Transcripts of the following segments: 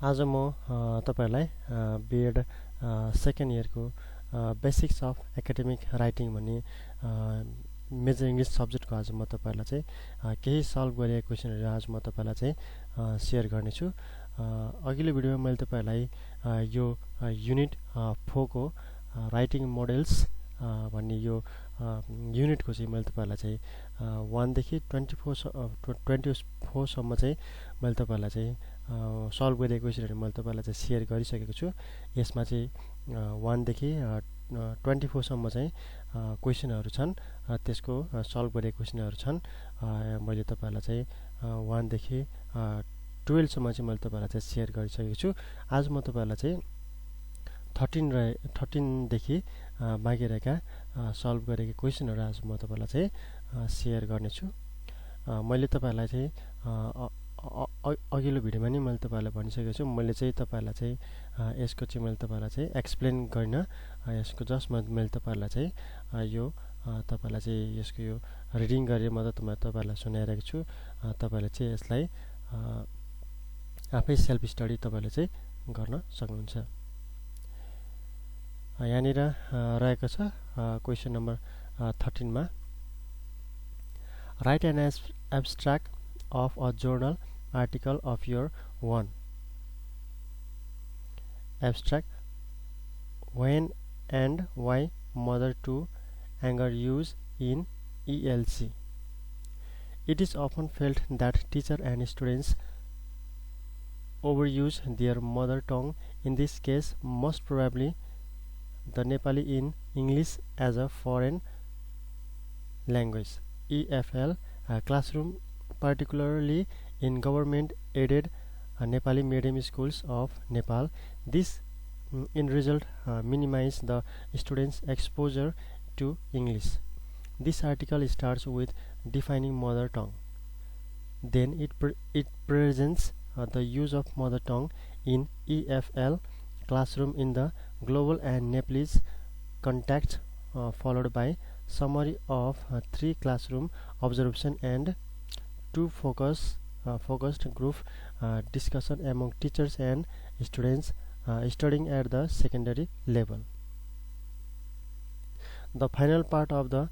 आज म तपाईहरुलाई B.Ed सेकेन्ड इयरको बेसिक्स अफ एकाडेमिक राइटिङ भन्ने मेजर इंग्लिश सब्जेक्टको आज म तपाईहरुलाई चाहिँ केही सल्भ गरेको क्वेशनहरु आज म तपाईहरुलाई चाहिँ शेयर गर्ने छु। अघिल्लो भिडियोमा मैले तपाईहरुलाई यो युनिट 4 को राइटिङ मोडेल्स भन्ने यो युनिटको चाहिँ मैले तपाईहरुलाई चाहिँ 1 देखि 24 सम्म चाहिँ मैले तपाईहरुलाई चाहिँ सल्भ गरेको क्वेशनहरु मैले तपाईहरुलाई चाहिँ शेयर गरिसकेको छु। यसमा चाहिँ 1 देखि 24 सम्म चाहिँ क्वेशनहरु छन्, त्यसको सल्भ गरेको क्वेशनहरु छन्। मैले तपाईहरुलाई चाहिँ 1 देखि 12 सम्म चाहिँ मैले तपाईहरुलाई चाहिँ शेयर गरिसकेको छु। आज म तपाईहरुलाई चाहिँ 13 देखि बाँकी रहेका सल्भ गरेको क्वेशनहरु आज म तपाईहरुलाई चाहिँ शेयर गर्ने छु। मैले तपाईहरुलाई चाहिँ अघिल्लो भिडियोमा नि मैले तपाईहरुलाई भनिसकेको छु। मैले चाहिँ तपाईहरुलाई चाहिँ यसको चाहिँ मैले तपाईहरुलाई चाहिँ एक्सप्लेन गर्न यसको जस्ट मैले तपाईहरुलाई चाहिँ यो तपाईहरुलाई चाहिँ यसको यो रिडिङ गरेर म तपाईहरुलाई सुनाइरहेको छु। तपाईहरुले चाहिँ यसलाई आफै सेल्फ स्टडी तपाईहरुले चाहिँ गर्न सक्नुहुन्छ। यहाँनिर रहेको छ क्वेशन नम्बर 13 मा write an abstract of a journal article of your own. Abstract: when and why mother to anger use in ELC. It is often felt that teacher and students overuse their mother tongue. In this case, most probably the Nepali in English as a foreign language (EFL) classroom, particularly in government-aided Nepali medium schools of Nepal. This in result minimize the students' exposure to English. This article starts with defining mother tongue. Then it presents the use of mother tongue in EFL classroom in the global and Nepalese context, followed by summary of 3 classroom observation and 2 focused group discussion among teachers and students studying at the secondary level. The final part of the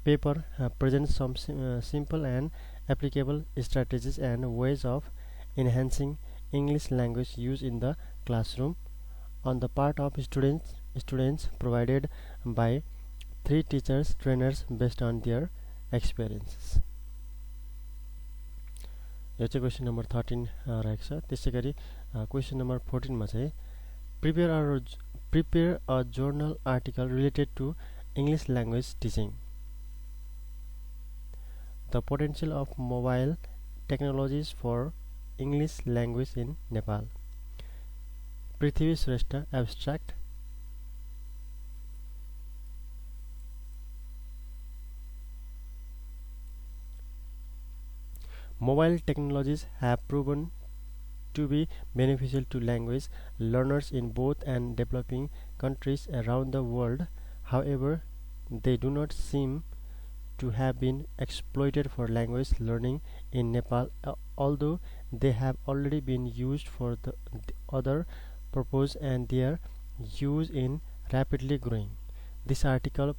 paper presents some simple and applicable strategies and ways of enhancing English language use in the classroom on the part of students provided by 3 teachers trainers based on their experiences. यो चाहिँ question number 13 रहेको छ। त्यसैगरी question number 14 मा चाहिँ prepare a journal article related to English language teaching. The potential of mobile technologies for English language in Nepal. Prithvi Shrestha, abstract. Mobile technologies have proven to be beneficial to language learners in both and developing countries around the world. However, they do not seem to have been exploited for language learning in Nepal, although they have already been used for the other purpose and their use in rapidly growing. This article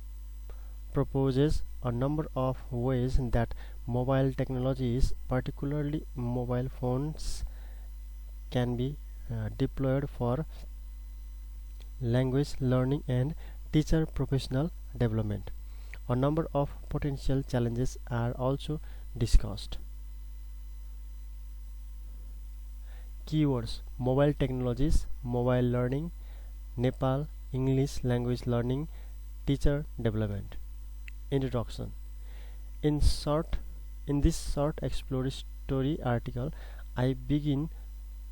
proposes a number of ways that mobile technologies, particularly mobile phones, can be deployed for language learning and teacher professional development. A number of potential challenges are also discussed. Keywords: mobile technologies, mobile learning, Nepal, English language learning, teacher development. Introduction. In this short exploratory article, I begin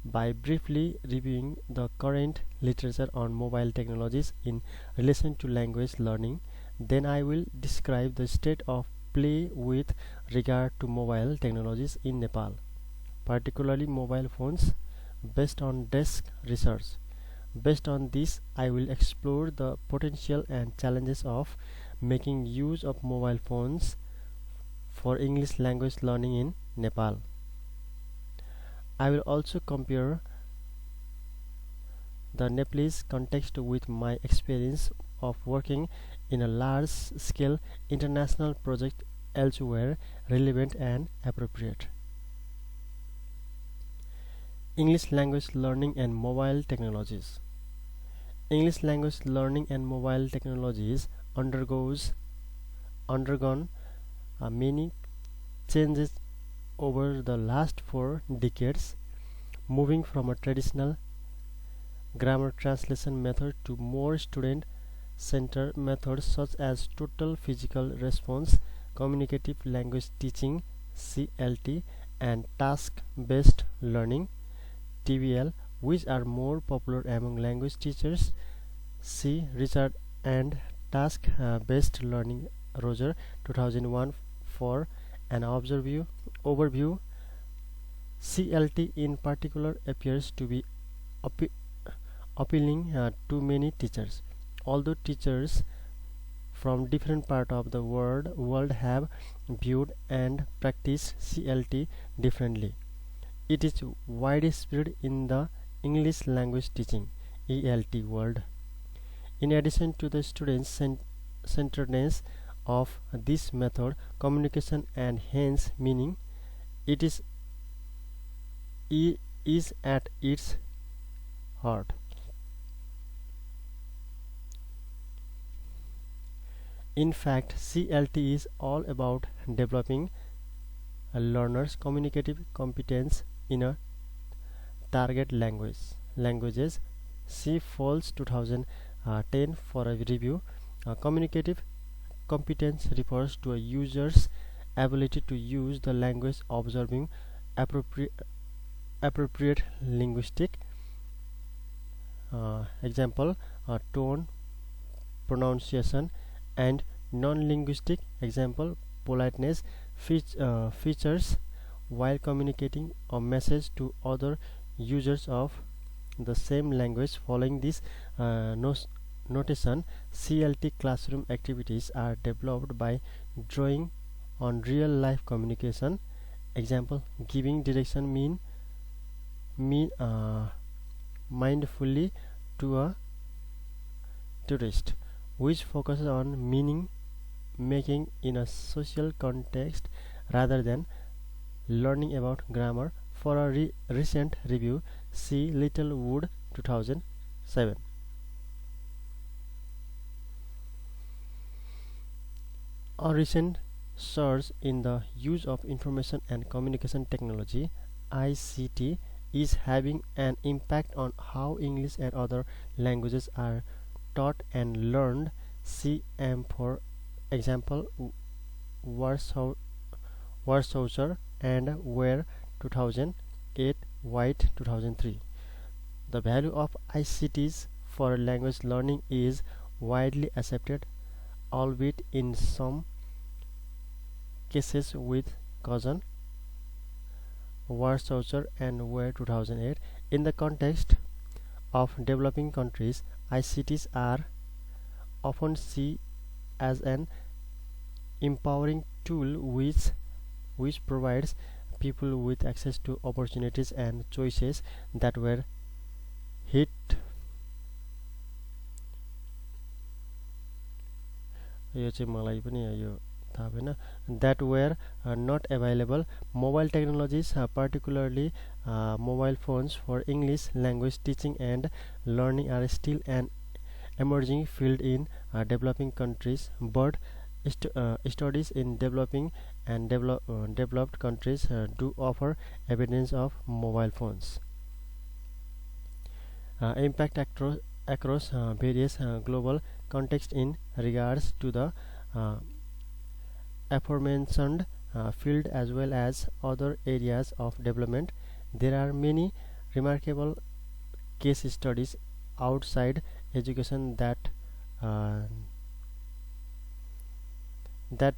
by briefly reviewing the current literature on mobile technologies in relation to language learning. Then I will describe the state of play with regard to mobile technologies in Nepal, particularly mobile phones, based on desk research. Based on this, I will explore the potential and challenges of making use of mobile phones for English language learning in Nepal. I will also compare the Nepalese context with my experience of working in a large-scale international project elsewhere, relevant and appropriate. English language learning and mobile technologies. English language learning and mobile technologies undergone many changes over the last 4 decades, moving from a traditional grammar translation method to more student-centered methods such as total physical response, communicative language teaching (CLT), and task-based learning (TBL), which are more popular among language teachers. See Richard and Task-Based Learning, Roger, 2001, for an overview. CLT in particular appears to be appealing to many teachers, although teachers from different parts of the world have viewed and practiced CLT differently. It is widespread in the English language teaching (ELT) world. In addition to the student-centeredness of this method, communication and hence meaning, it is at its heart. In fact, CLT is all about developing a learner's communicative competence in a target languages. See Falls 2010 for a review. Communicative competence refers to a user's ability to use the language observing appropriate linguistic example, tone, pronunciation, and non-linguistic example, politeness features while communicating a message to other users of the same language. Following this notation, CLT classroom activities are developed by drawing on real-life communication. Example: giving direction mindfully to a tourist, which focuses on meaning making in a social context rather than learning about grammar. For a recent review, see Littlewood 2007. A recent surge in the use of information and communication technology (ICT) is having an impact on how English and other languages are taught and learned. See for example Warshauser and Ware 2008, White 2003. The value of ICTs for language learning is widely accepted, albeit in some cases with caution. Warshauser and Ware 2008. In the context of developing countries, ICTs are often seen as an empowering tool which provides people with access to opportunities and choices that were hit that were not available. Mobile technologies, particularly mobile phones for English language teaching and learning, are still an emerging field in developing countries, but studies in developing and developed countries do offer evidence of mobile phones impact across various global contexts. In regards to the aforementioned field as well as other areas of development, there are many remarkable case studies outside education that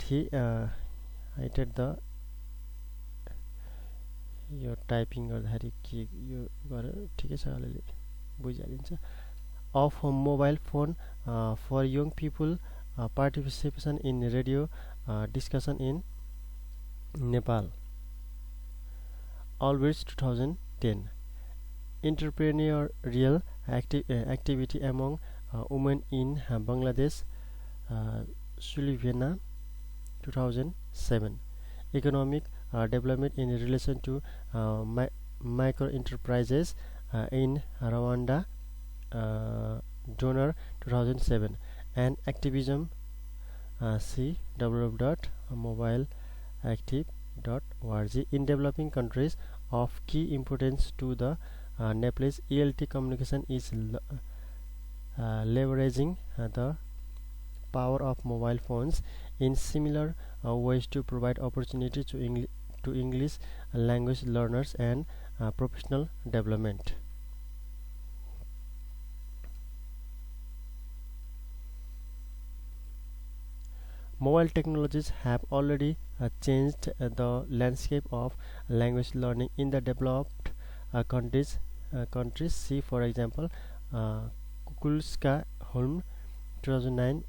he hated the yo typing गर्दाखेरि के यो गरेर ठिकै छ अलिअलि बुझिहालिन्छ of mobile phone for young people, participation in radio discussion in Nepal. Always 2000 2010. Entrepreneurial activity among women in Bangladesh, Sulivana, 2007. Economic development in relation to micro enterprises in Rwanda, Donor, 2007. And activism, see www.mobileactive.org. In developing countries of key importance to the Nepalese ELT communication is leveraging the power of mobile phones in similar ways to provide opportunity to English language learners and professional development. Mobile technologies have already changed the landscape of language learning in the developed countries. See, for example, Kukulska Holm, 2009.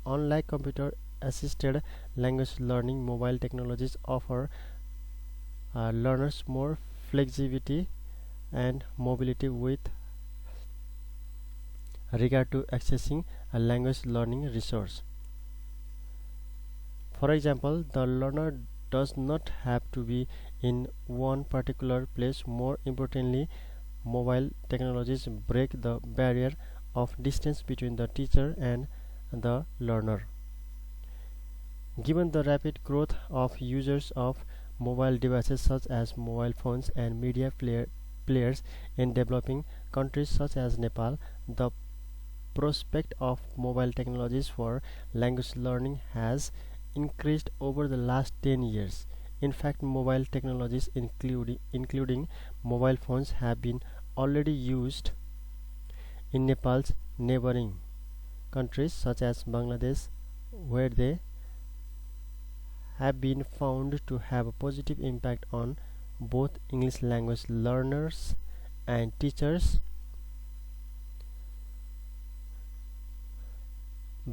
Unlike computer-assisted language learning, mobile technologies offer learners more flexibility and mobility with regard to accessing a language learning resource. For example, the learner does not have to be in one particular place. More importantly, mobile technologies break the barrier of distance between the teacher and the learner. Given the rapid growth of users of mobile devices such as mobile phones and media players in developing countries such as Nepal, the prospect of mobile technologies for language learning has increased over the last 10 years. In fact, mobile technologies including mobile phones have been already used in Nepal's neighboring countries such as Bangladesh, where they have been found to have a positive impact on both English language learners and teachers.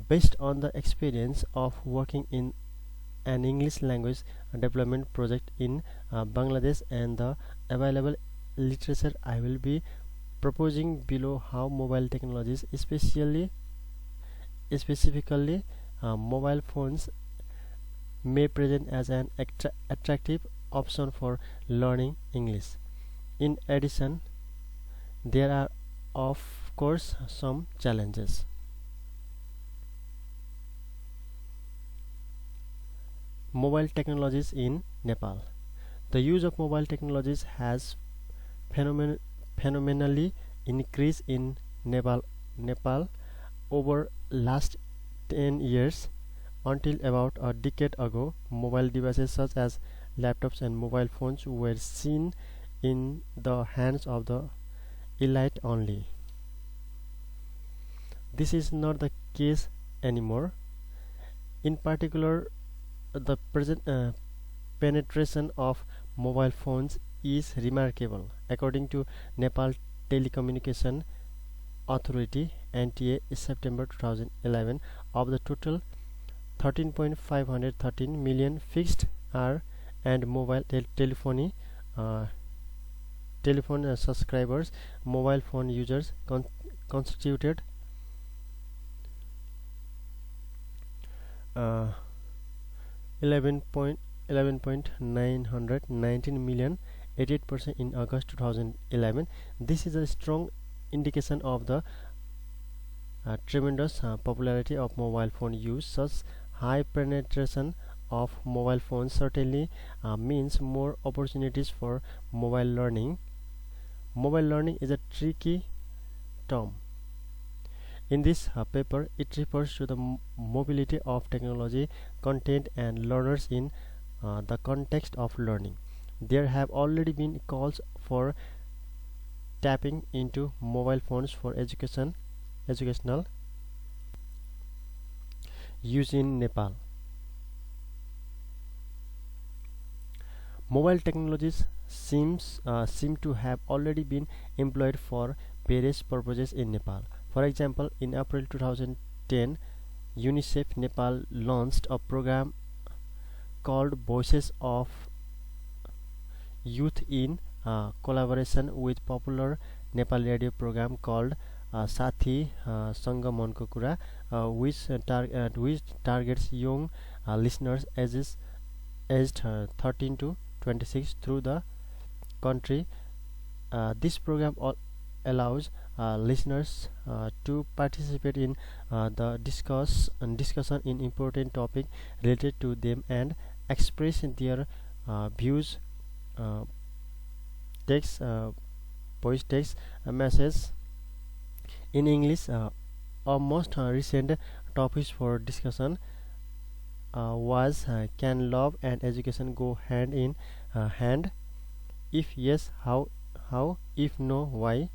Based on the experience of working in an English language development project in Bangladesh and the available literature, I will be proposing below how mobile technologies, specifically mobile phones, may present as an attractive option for learning English. In addition, there are of course some challenges. Mobile technologies in Nepal. The use of mobile technologies has phenomenally increased in Nepal over last 10 years. Until about a decade ago, mobile devices such as laptops and mobile phones were seen in the hands of the elite only. This is not the case anymore. In particular, the present penetration of mobile phones is remarkable. According to Nepal Telecommunication Authority (NTA), September 2011, of the total 13.513 million fixed and mobile telephone subscribers, mobile phone users constituted 11.919 million, 88% in August 2011. This is a strong indication of the tremendous popularity of mobile phone use. Such high penetration of mobile phones certainly means more opportunities for mobile learning. Mobile learning is a tricky term. In this paper, it refers to the mobility of technology, content, and learners in the context of learning. There have already been calls for tapping into mobile phones for educational use in Nepal. Mobile technologies seem to have already been employed for various purposes in Nepal. For example, in April 2010, UNICEF Nepal launched a program called Voices of Youth in collaboration with popular Nepali radio program called Sathi Sanga Manko Kura, which targets young listeners aged 13 to 26 through the country. This program allows listeners to participate in the discussion in important topic related to them and express their views, uh, text, voice text, message in English. Our most recent topics for discussion was can love and education go hand in hand? If yes, how? If no, why?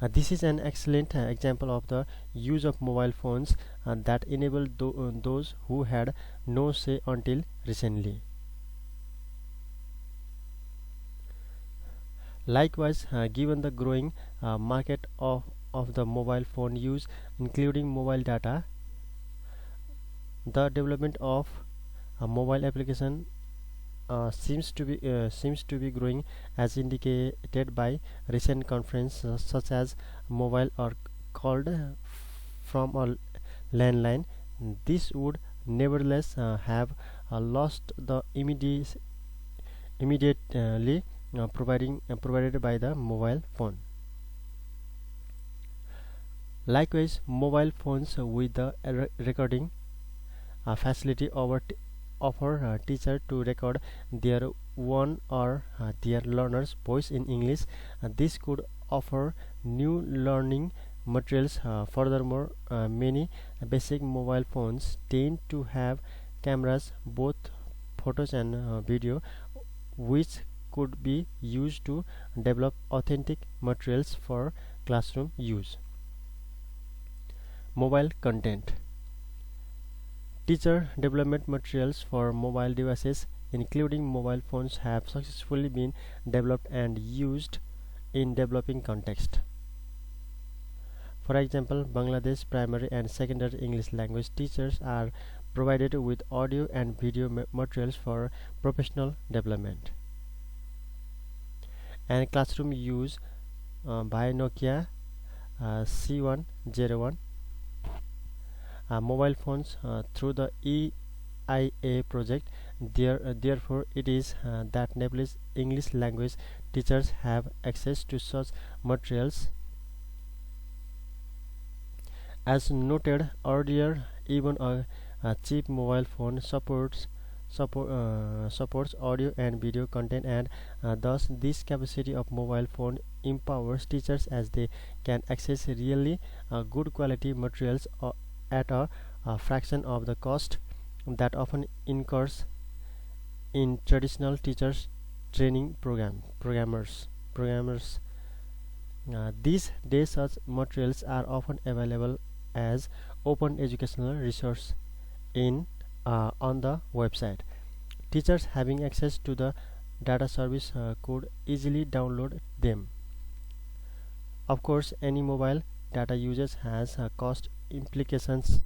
This is an excellent example of the use of mobile phones that enabled those who had no say until recently. Likewise, given the growing market of the mobile phone use, including mobile data, the development of a mobile application seems to be growing, as indicated by recent conferences such as mobile or called from a landline. This would nevertheless have lost the immediately provided by the mobile phone. Likewise, mobile phones with the recording facility offer teacher to record their one or their learner's voice in English. This could offer new learning materials. Furthermore, many basic mobile phones tend to have cameras, both photos and video, which could be used to develop authentic materials for classroom use. Mobile content. Teacher development materials for mobile devices, including mobile phones, have successfully been developed and used in developing context. For example, Bangladesh primary and secondary English language teachers are provided with audio and video materials for professional development and classroom use by Nokia C101 mobile phones through the EIA project. Therefore, it is that Nepalese English language teachers have access to such materials. As noted earlier, even a cheap mobile phone supports audio and video content, and thus this capacity of mobile phone empowers teachers as they can access really good quality materials at a fraction of the cost that often incurs in traditional teachers training programmers. These days such materials are often available as open educational resource on the website. Teachers having access to the data service could easily download them. Of course, any mobile data usage has cost implications.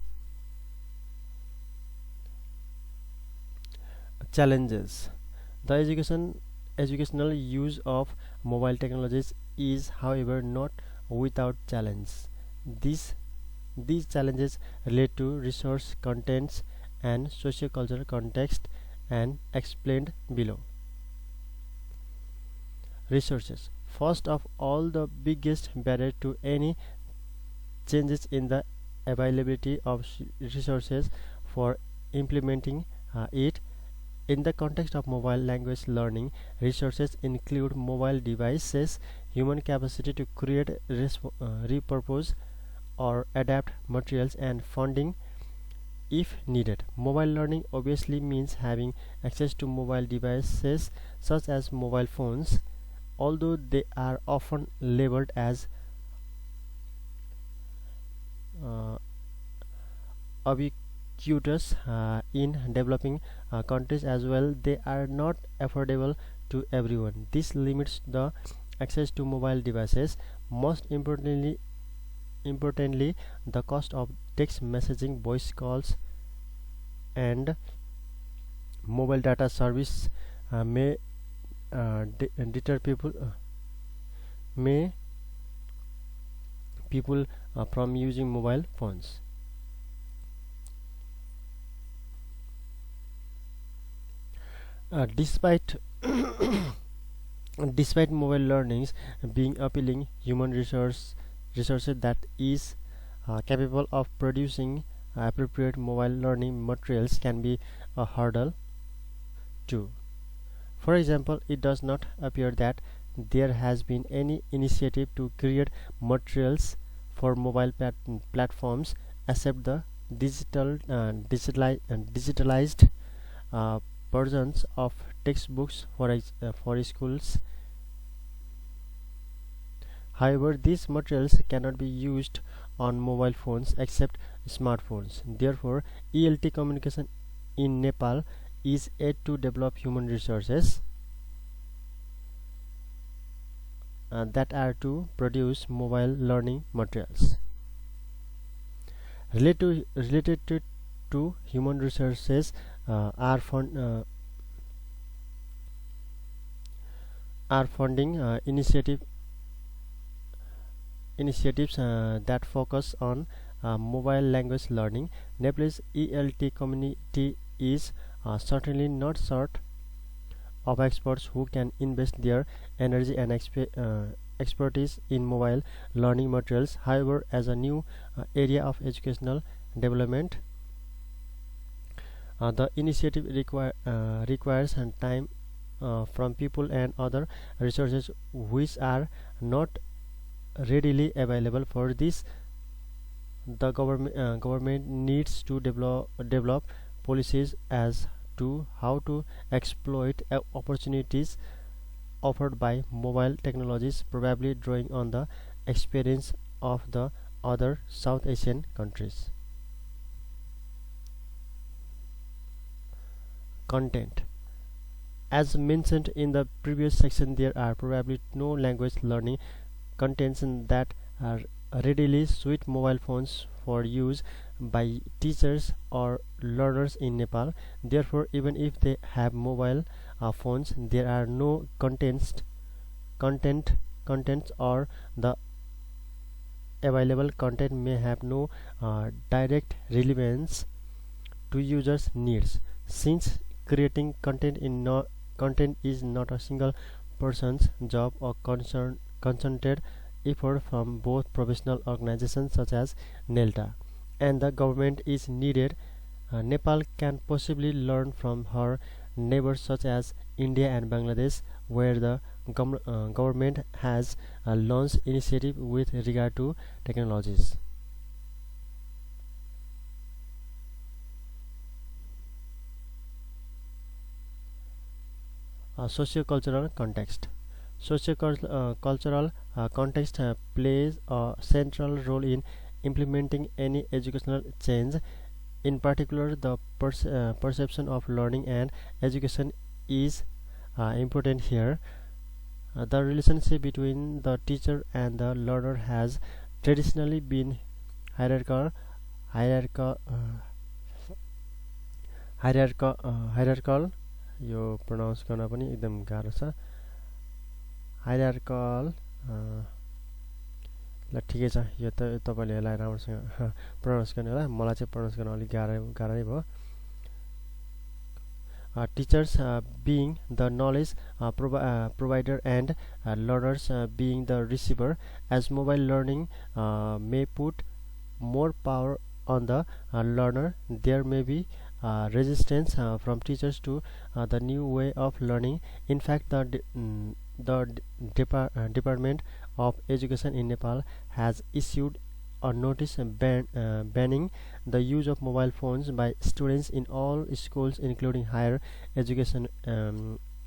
Challenges. The educational use of mobile technologies is, however, not without challenge. These challenges relate to resource contents and socio-cultural context and explained below. Resources. First of all, the biggest barrier to any changes in the availability of resources for implementing it. In the context of mobile language learning, resources include mobile devices, human capacity to create, repurpose, or adapt materials, and funding if needed. Mobile learning obviously means having access to mobile devices such as mobile phones, although they are often labeled as ubiquitous in developing countries as well. They are not affordable to everyone. This limits the access to mobile devices. Most importantly, the cost of text messaging, voice calls, and mobile data service may deter may people from using mobile phones. Despite despite mobile learnings being appealing, human resources that is capable of producing appropriate mobile learning materials can be a hurdle too. For example, it does not appear that there has been any initiative to create materials for mobile platforms except the digitalized uh, versions of textbooks for schools. However, these materials cannot be used on mobile phones except smartphones. Therefore, ELT communication in Nepal is aid to develop human resources that are to produce mobile learning materials. Related to human resources are funding initiatives that focus on mobile language learning. Nepal's ELT community is certainly not short of experts who can invest their energy and expertise in mobile learning materials. However, as a new area of educational development, the initiative requires time from people and other resources which are not readily available. For this, the government needs to develop policies as to how to exploit opportunities offered by mobile technologies, probably drawing on the experience of the other South Asian countries. Content. As mentioned in the previous section, there are probably no language learning contents that are readily suit mobile phones for use by teachers or learners in Nepal. Therefore, even if they have mobile phones, there are no contents or the available content may have no direct relevance to users' needs. Since creating content is not a single person's job or concentrated effort from both professional organizations such as NELTA and the government is needed, Nepal can possibly learn from her neighbors such as India and Bangladesh, where the government has launched initiative with regard to technologies. Socio-cultural context. Socio-cultural context plays a central role in implementing any educational change. In particular, the perception of learning and education is important here. The relationship between the teacher and the learner has traditionally been hierarchical, hierarchical, hierarchical. Yo pronounce गर्न पनि एकदम गाह्रो छ. Hierarchical ल ठिकै छ. यो त तपाईले यसलाई राम्रोसँग प्रोनाउन्स गर्ने होला. मलाई चाहिँ प्रोनाउन्स गर्न अलिक गाह्रै भयो. Teachers being the knowledge provider and learners being the receiver, as mobile learning may put more power on the learner, there may be resistance from teachers to the new way of learning. In fact, the Department of Education in Nepal has issued a notice banning the use of mobile phones by students in all schools, including higher education,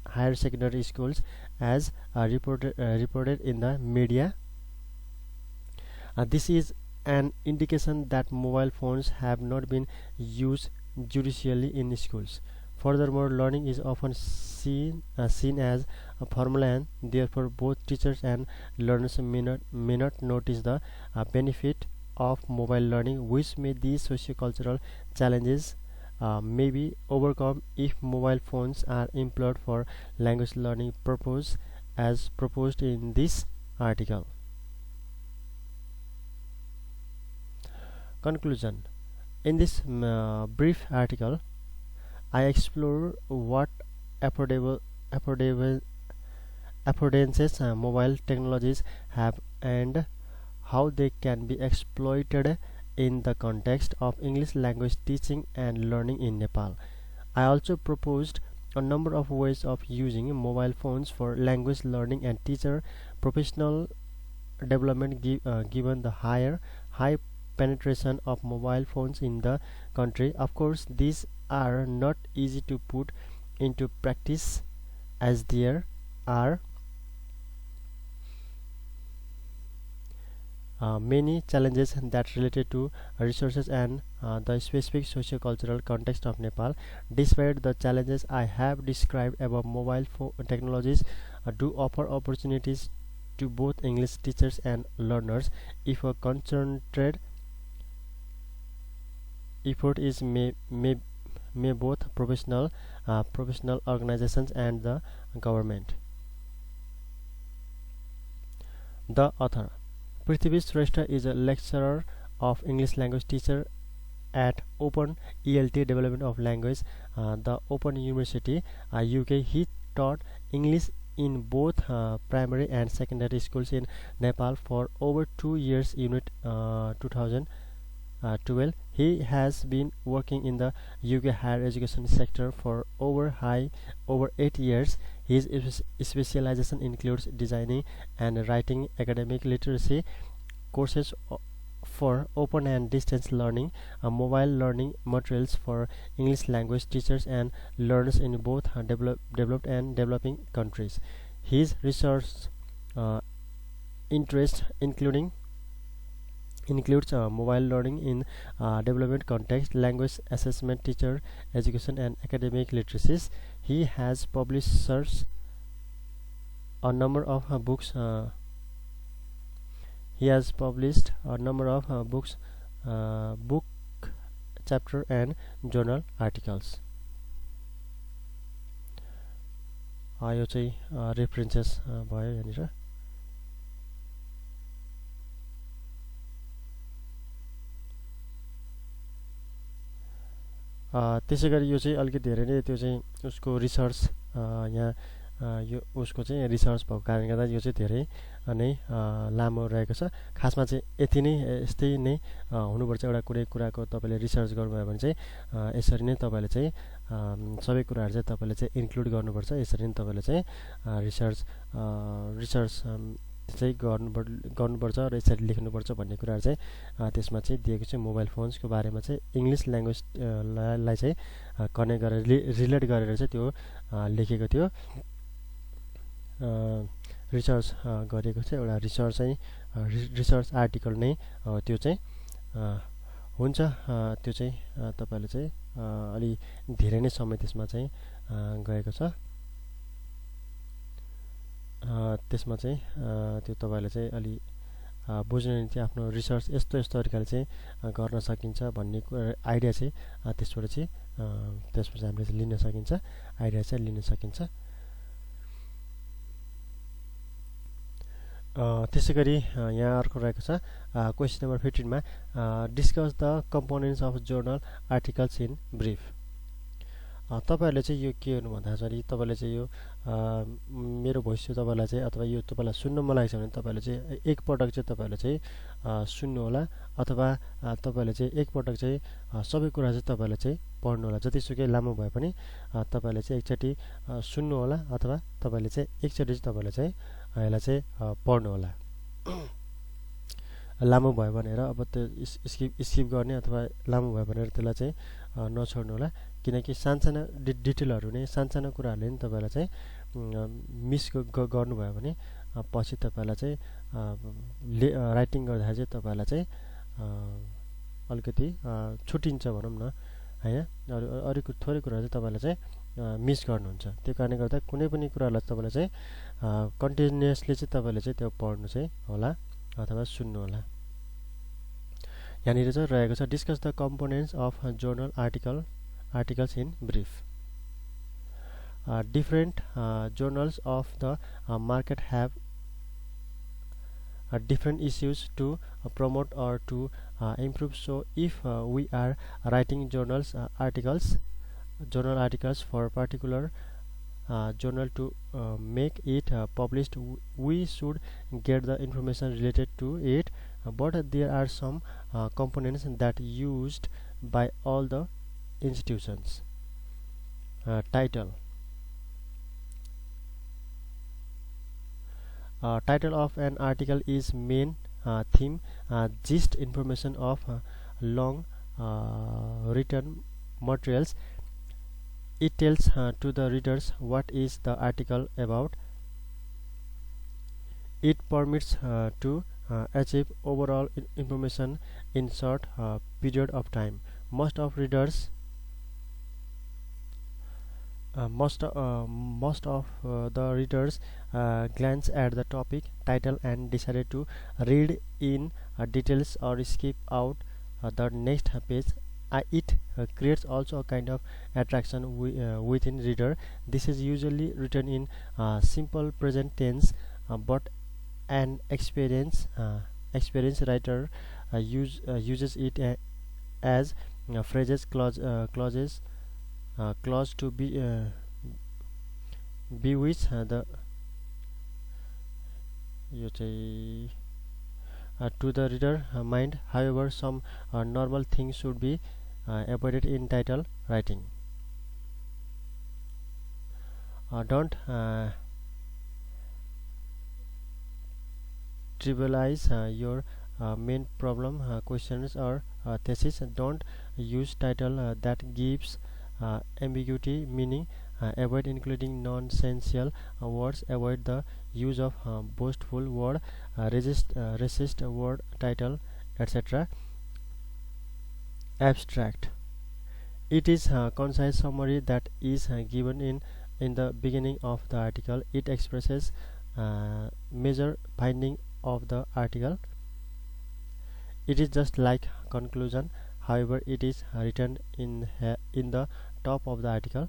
higher secondary schools, as reported in the media. This is an indication that mobile phones have not been used judicially in schools. Furthermore, learning is often seen as a formula, and therefore both teachers and learners may not notice the benefit of mobile learning, which made these socio-cultural challenges may be overcome if mobile phones are employed for language learning purpose as proposed in this article. Conclusion. In this brief article, I explore what affordances mobile technologies have and how they can be exploited in the context of English language teaching and learning in Nepal. I also proposed a number of ways of using mobile phones for language learning and teacher professional development given the high penetration of mobile phones in the country. Of course, these are not easy to put into practice as there are many challenges that related to resources and the specific socio-cultural context of Nepal. Despite the challenges I have described above, mobile technologies do offer opportunities to both English teachers and learners if a concentrated effort is made both professional organizations and the government. The author. Prithvi Shrestha is a lecturer of English language teacher at Open ELT Development of Language, the Open University, UK. He taught English in both primary and secondary schools in Nepal for over 2 years. Unit 2012. He has been working in the UK higher education sector for over 8 years. His specialization includes designing and writing academic literacy courses for open and distance learning, mobile learning materials for English language teachers and learners in both developed and developing countries. His research interests includes mobile learning in development context, language assessment, teacher education, and academic literacies. He has published a number of books. Book, chapter, and journal articles. यो चाहिँ references भयो यहाँनिर. त्यसैगरी यो चाहिँ अलिकति धेरै नै त्यो चाहिँ उसको रिसर्च यहाँ यो उसको चाहिँ रिसर्च भएको कारणले गर्दा यो चाहिँ धेरै नै लामो रहेको छ. खासमा चाहिँ यति नै यस्तै नै हुनुपर्छ. एउटा कुनै कुराको तपाईँले रिसर्च गर्नुभयो भने चाहिँ यसरी नै तपाईँले चाहिँ सबै कुराहरू चाहिँ तपाईँले चाहिँ इन्क्लुड गर्नुपर्छ. यसरी नै तपाईँले चाहिँ रिसर्च चाहिँ गर्नुपर्छ र यसरी लेख्नुपर्छ भन्ने कुराहरू चाहिँ त्यसमा चाहिँ दिएको चाहिँ मोबाइल फोन्सको बारेमा चाहिँ इङ्ग्लिस ल्याङ्ग्वेजलाई चाहिँ कनेक्ट गरेर रिलेट गरेर चाहिँ त्यो लेखेको थियो. रिसर्च गरेको चाहिँ एउटा रिसर्च आर्टिकल नै त्यो चाहिँ हुन्छ. त्यो चाहिँ तपाईँले चाहिँ अलि धेरै नै समय त्यसमा चाहिँ गएको छ. त्यसमा चाहिँ त्यो तपाईँले चाहिँ अलि बुझ्ने चाहिँ आफ्नो रिसर्च यस्तो तरिकाले चाहिँ गर्न सकिन्छ भन्ने आइडिया चाहिँ त्यसबाट चाहिँ हामीले लिन सकिन्छ. आइडिया चाहिँ लिन सकिन्छ. त्यसैगरी यहाँ अर्को रहेको छ क्वेसन नम्बर 15 मा discuss the components of journal articles in brief. तपाईहरुले चाहिँ यो के गर्नु भन्दाखेरि तपाईले चाहिँ यो मेरो भोइस चाहिँ तपाईलाई चाहिँ अथवा यो तपाईलाई सुन्न मन लागेछ भने तपाईले चाहिँ एक पटक चाहिँ तपाईले चाहिँ सुन्नु होला अथवा तपाईले चाहिँ एक पटक चाहिँ सबै कुरा चाहिँ तपाईले चाहिँ पढ्नु होला. जतिसुकै लामो भए पनि तपाईले चाहिँ एकचोटी सुन्नु होला अथवा तपाईले चाहिँ एकचोटी चाहिँ तपाईले चाहिँ यसलाई चाहिँ पढ्नु होला. लामो भयो भनेर अब त्यो स्किप गर्ने अथवा लामो भयो भनेर त्यसलाई चाहिँ नछोड्नु होला. किनकि सानसाना डिटेलहरु नै सानसाना कुराहरुले नि तपाईलाई चाहिँ मिस गर्नुभयो भने पछि तपाईलाई चाहिँ राइटिङ गर्दाखेरि चाहिँ तपाईलाई चाहिँ अलिकति छुटिन्छ भनौं न हैन. अरु थोरै कुरा चाहिँ तपाईले चाहिँ मिस गर्नुहुन्छ. त्यो कारणले गर्दा कुनै पनि कुरालाई तपाईले चाहिँ कन्टिन्युअसली चाहिँ तपाईले चाहिँ त्यो पढ्नु चाहिँ होला अथवा सुन्नु होला. यहाँनिर चाहिँ रहेको छ discuss the components of journal article articles in brief. Different journals of the market have different issues to promote or to improve. So if we are writing journal articles for particular journal to make it published, we should get the information related to it, but there are some components that used by all the institutions. Title title of an article is main theme, gist, information of long written materials. It tells to the readers what is the article about. It permits to achieve overall information in short period of time. Most of readers most of the readers glance at the topic title and decided to read in details or skip out the next page. It creates also a kind of attraction within reader. This is usually written in simple present tense, but an experienced writer uses it as phrases, clause to be which the to the reader mind. However, some normal things should be avoided in title writing. Don't trivialize your main problem, questions, or thesis. Don't use title that gives ambiguity meaning. Avoid including nonsensical words. Avoid the use of boastful word, racist word title, etc. Abstract. It is a concise summary that is given in the beginning of the article. It expresses major finding of the article. It is just like conclusion. However, it is written in the top of the article.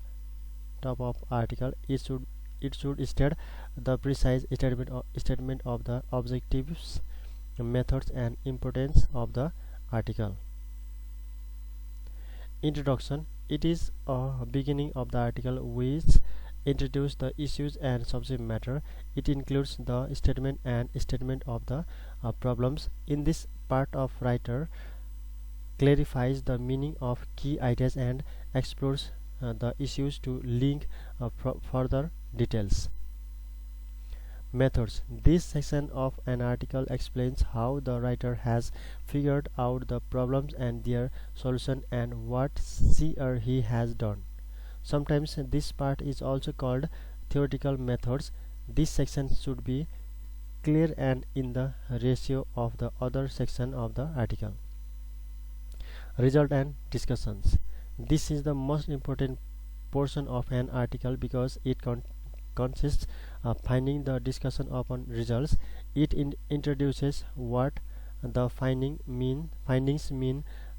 It should state the precise statement of the objectives, methods, and importance of the article. Introduction. It is a beginning of the article which introduces the issues and subject matter. It includes the statement and statement of the problems. In this part of writer clarifies the meaning of key ideas and explores the issues to link further details. Methods. This section of an article explains how the writer has figured out the problems and their solution and what she or he has done. Sometimes this part is also called theoretical methods. This section should be clear and in the ratio of the other section of the article. Result and discussions. This is the most important portion of an article because it consists of finding the discussion upon results. It introduces what the findings mean,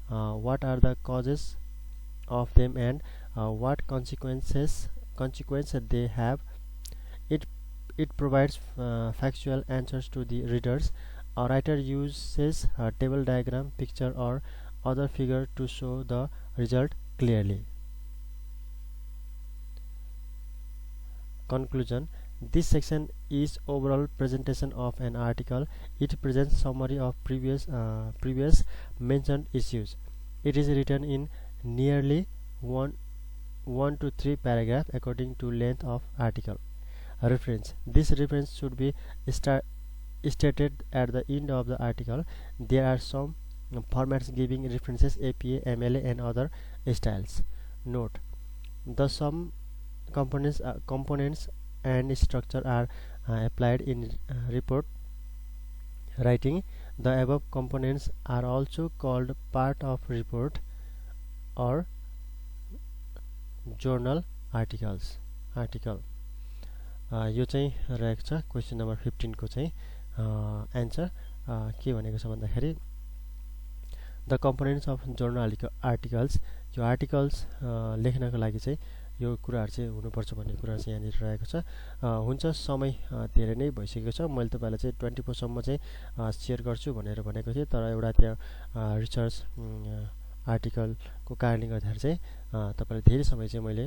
what are the causes of them, and what consequences they have. It provides factual answers to the readers. A writer uses a table, diagram, picture, or other figure to show the result clearly. Conclusion. This section is overall presentation of an article. It presents summary of previous mentioned issues. It is written in nearly 1 to 3 paragraphs according to length of article. Reference. This reference should be stated at the end of the article. There are some formats giving references: APA, MLA, and other styles. Note: the some components and structure are applied in report writing. The above components are also called part of report or journal article. यो चाहिँ रहेको छ question number 15 को चाहिँ answer के भनेको छ भन्दाखेरि the components of journal articles, यो आर्टिकल्स लेख्नको लागि चाहिँ यो कुराहरू चाहिँ हुनुपर्छ भन्ने कुरा चाहिँ यहाँनिर रहेको छ। हुन्छ, समय धेरै नै भइसकेको छ। मैले तपाईँलाई चाहिँ 24 सम्म चाहिँ सेयर गर्छु भनेर भनेको थिएँ, तर एउटा त्यहाँ रिसर्च आर्टिकलको कारणले गर्दाखेरि चाहिँ तपाईँलाई धेरै समय चाहिँ मैले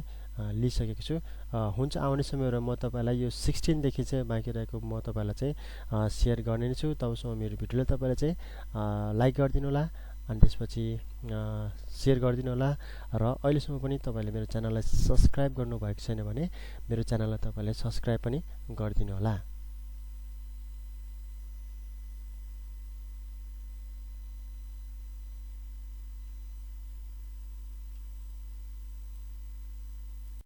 लिइसकेको छु। हुन्छ, आउने समयमा म तपाईँलाई यो 16 देखि चाहिँ बाँकी रहेको म तपाईँलाई चाहिँ सेयर गर्ने नै छु। तबसम्म मेरो भिडियोलाई तपाईँले चाहिँ लाइक गरिदिनु होला, अनि त्यसपछि सेयर गरिदिनु होला, र अहिलेसम्म पनि तपाईँले मेरो च्यानललाई सब्सक्राइब गर्नुभएको छैन भने मेरो च्यानललाई तपाईँले सब्सक्राइब पनि गरिदिनु होला।